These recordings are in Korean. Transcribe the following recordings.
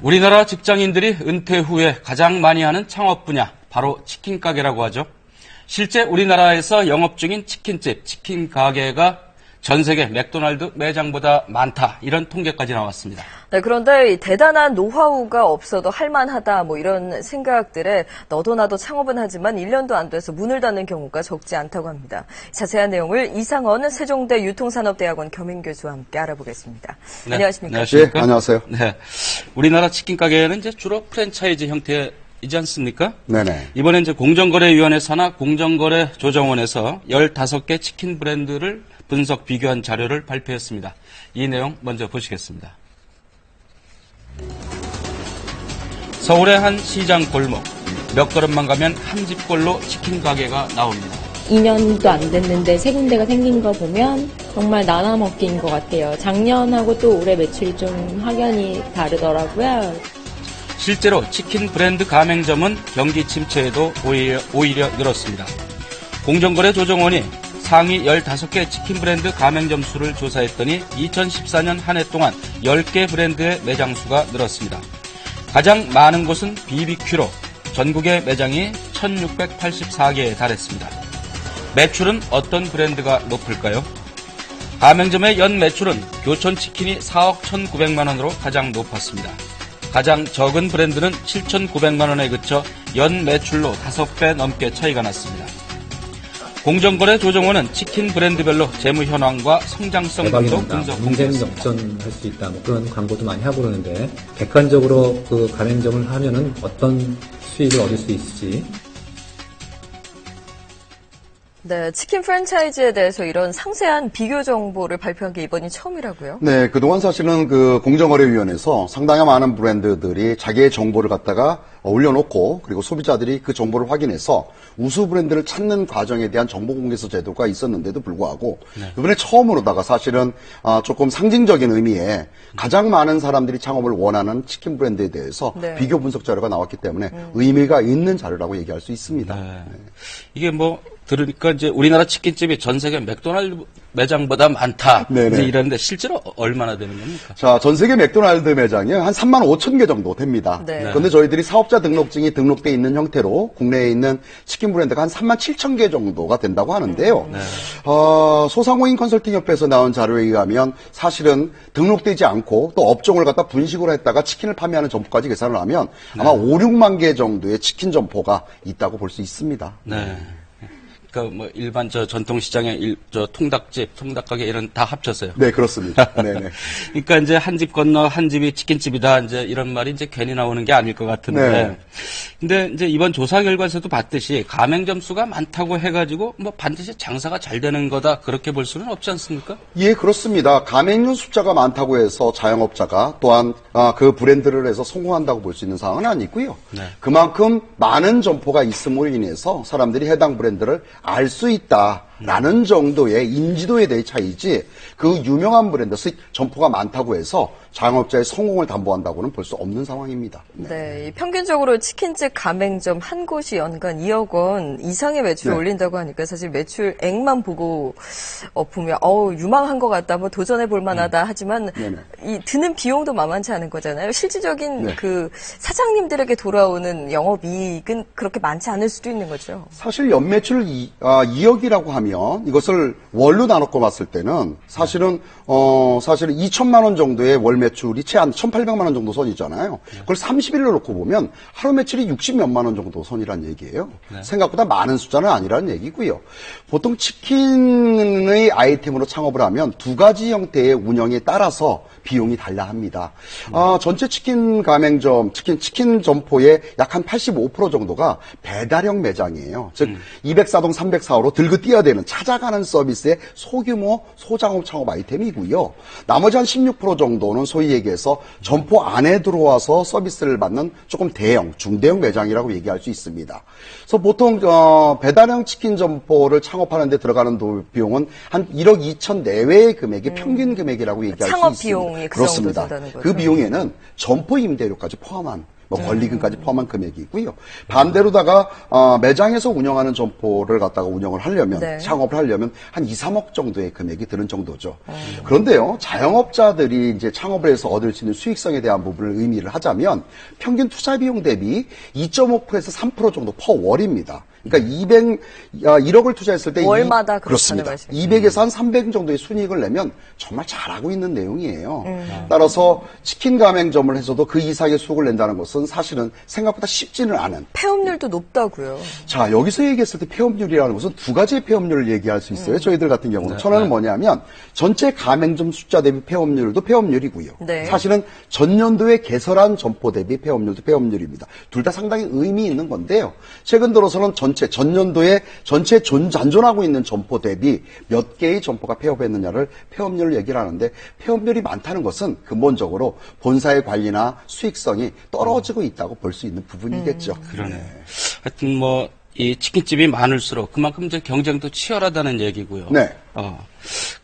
우리나라 직장인들이 은퇴 후에 가장 많이 하는 창업 분야, 바로 치킨 가게라고 하죠. 실제 우리나라에서 영업 중인 치킨집, 치킨 가게가 전 세계 맥도날드 매장보다 많다, 이런 통계까지 나왔습니다. 네, 그런데 이 대단한 노하우가 없어도 할만하다, 이런 생각들에 너도 나도 창업은 하지만 1년도 안 돼서 문을 닫는 경우가 적지 않다고 합니다. 자세한 내용을 이상원 세종대 유통산업대학원 겸임교수와 함께 알아보겠습니다. 네, 안녕하십니까? 안녕하십니까? 네, 안녕하세요. 네, 우리나라 치킨 가게는 이제 주로 프랜차이즈 형태이지 않습니까? 네네. 이번에 이제 공정거래위원회 산하 공정거래조정원에서 15개 치킨 브랜드를 분석 비교한 자료를 발표했습니다. 이 내용 먼저 보시겠습니다. 서울의 한 시장 골목, 몇 걸음만 가면 한 집꼴로 치킨 가게가 나옵니다. 2년도 안 됐는데 세 군데가 생긴 거 보면 정말 나눠먹기인 것 같아요. 작년하고 또 올해 매출이 좀 확연히 다르더라고요. 실제로 치킨 브랜드 가맹점은 경기 침체에도 오히려 늘었습니다. 공정거래조정원이 상위 15개 치킨 브랜드 가맹점 수를 조사했더니 2014년 한 해 동안 10개 브랜드의 매장 수가 늘었습니다. 가장 많은 곳은 BBQ로 전국의 매장이 1684개에 달했습니다. 매출은 어떤 브랜드가 높을까요? 가맹점의 연 매출은 교촌치킨이 4억 1,900만 원으로 가장 높았습니다. 가장 적은 브랜드는 7,900만 원에 그쳐 연 매출로 5배 넘게 차이가 났습니다. 공정거래조정원은 치킨 브랜드별로 재무 현황과 성장성 등도 분석 인생 공개했습니다. 역전할 수 있다. 그런 광고도 많이 하고 그러는데 객관적으로 그 가맹점을 하면은 어떤 수익을 얻을 수 있을지. 네, 치킨 프랜차이즈에 대해서 이런 상세한 비교 정보를 발표한 게 이번이 처음이라고요? 네, 그동안 사실은 그 공정거래위원회에서 상당히 많은 브랜드들이 자기의 정보를 갖다가 올려놓고 그리고 소비자들이 그 정보를 확인해서 우수 브랜드를 찾는 과정에 대한 정보공개서 제도가 있었는데도 불구하고 이번에 처음으로다가 사실은 조금 상징적인 의미의 가장 많은 사람들이 창업을 원하는 치킨 브랜드에 대해서 네. 비교 분석 자료가 나왔기 때문에 의미가 있는 자료라고 얘기할 수 있습니다. 네. 이게 들으니까 이제 우리나라 치킨집이 전 세계 맥도날드 매장보다 많다. 네네. 이제 이러는데 실제로 얼마나 되는 겁니까? 자, 전 세계 맥도날드 매장이 한 3만 5천 개 정도 됩니다. 네. 그런데 저희들이 사업자 등록증이 등록돼 있는 형태로 국내에 있는 치킨 브랜드가 한 3만 7천 개 정도가 된다고 하는데요. 소상공인 컨설팅 협회에서 나온 자료에 의하면 사실은 등록되지 않고 또 업종을 갖다 분식으로 했다가 치킨을 판매하는 점포까지 계산을 하면 아마 5, 6만 개 정도의 치킨 점포가 있다고 볼 수 있습니다. 네. 그러니까 일반 전통시장의 통닭집, 통닭가게 이런 다 합쳤어요. 네, 그렇습니다. 네네. 그러니까 이제 한 집 건너 한 집이 치킨집이다, 이제 이런 말이 이제 괜히 나오는 게 아닐 것 같은데. 네. 근데 이제 이번 조사 결과에서도 봤듯이 가맹점 수가 많다고 해가지고 반드시 장사가 잘 되는 거다, 그렇게 볼 수는 없지 않습니까? 예, 그렇습니다. 가맹점 숫자가 많다고 해서 자영업자가 또한 그 브랜드를 해서 성공한다고 볼 수 있는 상황은 아니고요. 네. 그만큼 많은 점포가 있음으로 인해서 사람들이 해당 브랜드를 알 수 있다라는 정도의 인지도에 대해 차이지 그 유명한 브랜드, 점포가 많다고 해서 자영업자의 성공을 담보한다고는 볼 수 없는 상황입니다. 네, 평균적으로 치킨집 가맹점 한 곳이 연간 2억 원 이상의 매출을 네. 올린다고 하니까 사실 매출액만 보고 보면 유망한 것 같다, 도전해 볼 만하다 하지만 네네. 이 드는 비용도 만만치 않은 거잖아요. 실질적인 네. 그 사장님들에게 돌아오는 영업이익은 그렇게 많지 않을 수도 있는 거죠. 사실 연매출 2억이라고 하면 이것을 월로 나눠고 봤을 때는 사실은 2천만 원 정도의 월 매출이 채 한 1,800만 원 정도 선이잖아요. 그걸 30일로 놓고 보면 하루 매출이 60몇만 원 정도 선이란 얘기예요. 네. 생각보다 생각보다 많은 숫자는 아니라는 얘기고요. 보통 치킨의 아이템으로 창업을 하면 두 가지 형태의 운영에 따라서 비용이 달라 합니다. 전체 치킨 가맹점, 치킨 점포의 약 한 85% 정도가 배달형 매장이에요. 즉 204동 304호로 들고 뛰어야 되는 찾아가는 서비스의 소규모 소장업 창업 아이템이고요. 나머지 한 16% 정도는 소위 얘기해서 점포 안에 들어와서 서비스를 받는 조금 대형, 중대형 매장이라고 얘기할 수 있습니다. 그래서 보통 배달형 치킨 점포를 창업하는 데 들어가는 비용은 한 1억 2천 내외의 금액이 평균 금액이라고 얘기할 수 창업 있습니다. 비용이 그 그렇습니다. 정도 된다는 거죠. 그 비용에는 점포 임대료까지 포함한 뭐 권리금까지 포함한 금액이고요. 반대로다가 매장에서 운영하는 점포를 갖다가 운영을 하려면 네. 창업을 하려면 한 2, 3억 정도의 금액이 드는 정도죠. 그런데요, 자영업자들이 이제 창업을 해서 얻을 수 있는 수익성에 대한 부분을 의미를 하자면 평균 투자 비용 대비 2.5%에서 3% 정도 퍼 월입니다. 그러니까 1억을 투자했을 때 월마다 그렇습니다. 그렇다는 말씀이죠. 200에서 한 300 정도의 순이익을 내면 정말 잘하고 있는 내용이에요. 따라서 치킨 가맹점을 해서도 그 이상의 수익을 낸다는 것은 사실은 생각보다 쉽지는 않은. 폐업률도 높다고요. 자, 여기서 얘기했을 때 폐업률이라는 것은 두 가지의 폐업률을 얘기할 수 있어요. 저희들 같은 경우는. 첫째는 뭐냐면 전체 가맹점 숫자 대비 폐업률도 폐업률이고요. 네. 사실은 전년도에 개설한 점포 대비 폐업률도 폐업률입니다. 둘 다 상당히 의미 있는 건데요. 최근 들어서는 전년도에 전체 잔존하고 있는 점포 대비 몇 개의 점포가 폐업했느냐를 폐업률을 얘기를 하는데 폐업률이 많다는 것은 근본적으로 본사의 관리나 수익성이 떨어지고 있다고 볼 수 있는 부분이겠죠. 그러네. 하여튼 뭐 이 치킨집이 많을수록 그만큼 이제 경쟁도 치열하다는 얘기고요. 네.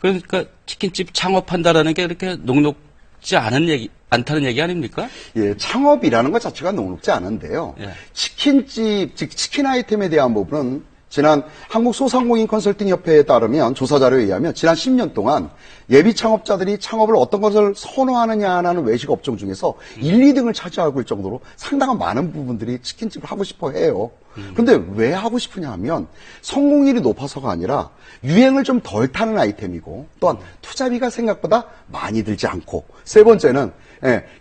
그러니까 치킨집 창업한다라는 게 이렇게 녹록지 않다는 얘기 아닙니까? 예, 창업이라는 것 자체가 녹록지 않은데요. 예. 치킨집, 즉 치킨 아이템에 대한 부분은 지난 한국소상공인 컨설팅협회에 따르면 조사 자료에 의하면 지난 10년 동안 예비 창업자들이 창업을 어떤 것을 선호하느냐는 외식 업종 중에서 1, 2등을 차지하고 있을 정도로 상당한 많은 부분들이 치킨집을 하고 싶어 해요. 그런데 왜 하고 싶으냐 하면 성공률이 높아서가 아니라 유행을 좀 덜 타는 아이템이고 또한 투자비가 생각보다 많이 들지 않고 세 번째는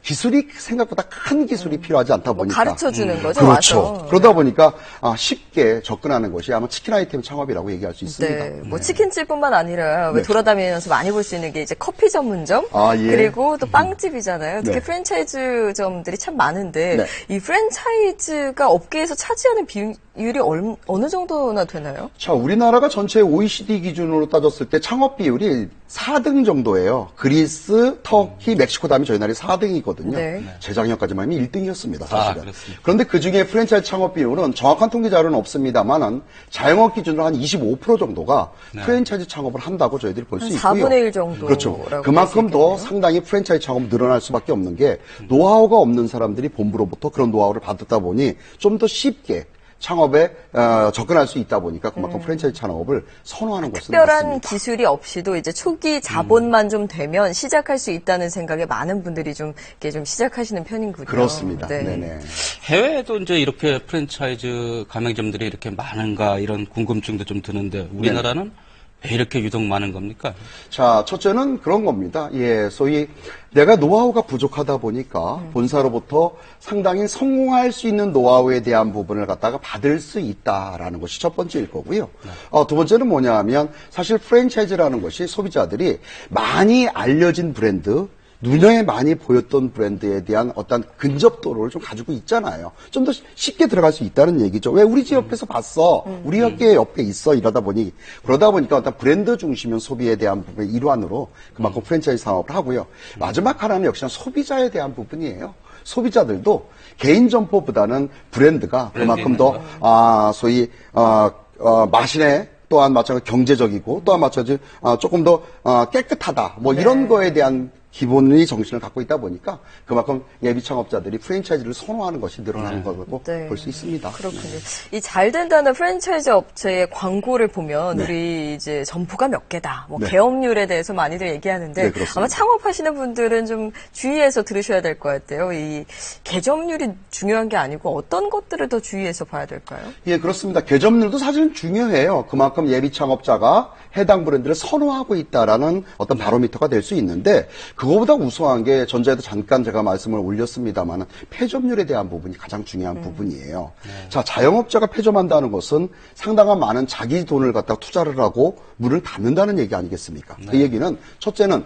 기술이 생각보다 큰 기술이 필요하지 않다 보니까 가르쳐주는 거죠. 그렇죠. 와서. 그러다 보니까 쉽게 접근하는 것이 아마 치킨 아이템 창업이라고 얘기할 수 있습니다. 네, 뭐 치킨집뿐만 아니라 왜 네. 돌아다니면서 많이 볼 수 있는 게 이제 커피 전문점 예. 그리고 또 빵집이잖아요. 특히 네. 프랜차이즈점들이 참 많은데 네. 이 프랜차이즈가 업계에서 차지하는 비율이 어느 정도나 되나요? 자, 우리나라가 전체 OECD 기준으로 따졌을 때 창업 비율이 4등 정도예요. 터키, 멕시코 다음에 저희 나라에 4등이거든요. 네. 재작년까지만 하면 1등이었습니다, 사실은. 그렇습니다. 그런데 그 중에 프랜차이즈 창업 비율은 정확한 통계 자료는 없습니다만은 자영업 기준으로 한 25% 정도가 프랜차이즈 창업을 한다고 저희들이 볼 수 있고요. 4분의 1 정도라고 그렇죠. 볼수 그만큼 더 있겠네요. 상당히 프랜차이즈 창업 늘어날 수밖에 없는 게 노하우가 없는 사람들이 본부로부터 그런 노하우를 받았다 보니 좀 더 쉽게 창업에 접근할 수 있다 보니까 그만큼 프랜차이즈 창업을 선호하는 것은 특별한 맞습니다. 기술이 없이도 이제 초기 자본만 좀 되면 시작할 수 있다는 생각에 많은 분들이 좀 이렇게 좀 시작하시는 편이군요. 그렇습니다. 네. 네네. 해외에도 이제 이렇게 프랜차이즈 가맹점들이 이렇게 많은가 이런 궁금증도 좀 드는데 우리나라는 왜 이렇게 유독 많은 겁니까? 자, 첫째는 그런 겁니다. 예, 소위 내가 노하우가 부족하다 보니까 본사로부터 상당히 성공할 수 있는 노하우에 대한 부분을 갖다가 받을 수 있다라는 것이 첫 번째일 거고요. 두 번째는 뭐냐 하면 사실 프랜차이즈라는 것이 소비자들이 많이 알려진 브랜드, 눈에 많이 보였던 브랜드에 대한 어떤 근접도를 좀 가지고 있잖아요. 좀 더 쉽게 들어갈 수 있다는 얘기죠. 왜 우리 집 옆에서 봤어? 우리 학교 옆에 있어? 그러다 보니까 어떤 브랜드 중심형 소비에 대한 부분의 일환으로 그만큼 프랜차이즈 사업을 하고요. 마지막 하나는 역시나 소비자에 대한 부분이에요. 소비자들도 개인 점포보다는 브랜드가 그만큼 더 소위 마신의 또한 마찬가지 경제적이고 또한 마찬가지 조금 더 깨끗하다 뭐 이런 거에 대한 기본의 정신을 갖고 있다 보니까 그만큼 예비 창업자들이 프랜차이즈를 선호하는 것이 늘어나는 거라고 네. 볼 수 있습니다. 그렇군요. 이 잘 된다는 프랜차이즈 업체의 광고를 보면 네. 우리 이제 점포가 몇 개다, 뭐 네. 개업률에 대해서 많이들 얘기하는데 네, 그렇습니다. 아마 창업하시는 분들은 좀 주의해서 들으셔야 될 것 같아요. 이 개점률이 중요한 게 아니고 어떤 것들을 더 주의해서 봐야 될까요? 예, 그렇습니다. 개점률도 사실은 중요해요. 그만큼 예비 창업자가 해당 브랜드를 선호하고 있다라는 어떤 바로미터가 될 수 있는데 그거보다 우수한 게 전자에도 잠깐 제가 말씀을 올렸습니다만 폐점률에 대한 부분이 가장 중요한 부분이에요. 자, 자영업자가 폐점한다는 것은 상당한 많은 자기 돈을 갖다가 투자를 하고 문을 닫는다는 얘기 아니겠습니까? 그 얘기는 첫째는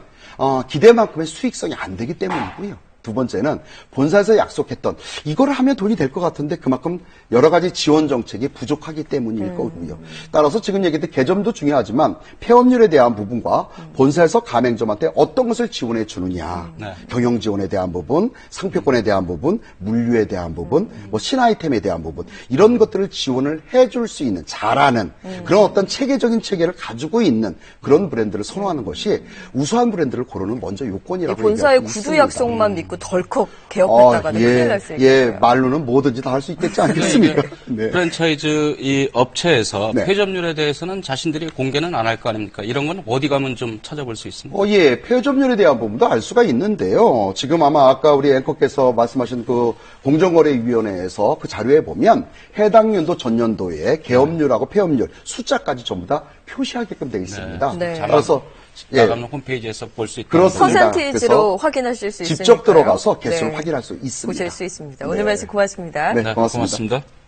기대만큼의 수익성이 안 되기 때문이고요. 두 번째는 본사에서 약속했던 이걸 하면 돈이 될 것 같은데 그만큼 여러 가지 지원 정책이 부족하기 때문일 거고요. 따라서 지금 얘기했던 개점도 중요하지만 폐업률에 대한 부분과 본사에서 가맹점한테 어떤 것을 지원해 주느냐, 경영 지원에 대한 부분, 상표권에 대한 부분, 물류에 대한 부분, 뭐 신아이템에 대한 부분 이런 것들을 지원을 해줄 수 있는 잘하는 그런 어떤 체계적인 체계를 가지고 있는 그런 브랜드를 선호하는 것이 우수한 브랜드를 고르는 먼저 요건이라고 본사의 얘기할 수 구두 있습니다. 약속만 믿고 또 덜컥 개업했다가는 큰일 날 수 있겠어요. 예, 말로는 뭐든지 다 할 수 있겠지 않겠습니까? 네. 프랜차이즈 이 업체에서 네. 폐점률에 대해서는 자신들이 공개는 안 할 거 아닙니까? 이런 건 어디 가면 좀 찾아볼 수 있습니다. 예, 폐점률에 대한 부분도 알 수가 있는데요. 지금 아마 아까 우리 앵커께서 말씀하신 그 공정거래위원회에서 그 자료에 보면 해당 연도 전년도에 개업률하고 폐업률 숫자까지 전부 다 표시하게끔 되어 있습니다. 네. 그래서 나가면 홈페이지에서 볼 수 있다. 그렇습니다. 퍼센티지로 확인하실 수 있으니까요. 직접 들어가서 개수를 네. 확인할 수 있습니다. 보실 수 있습니다. 네. 오늘 말씀 고맙습니다. 네, 네, 고맙습니다. 고맙습니다.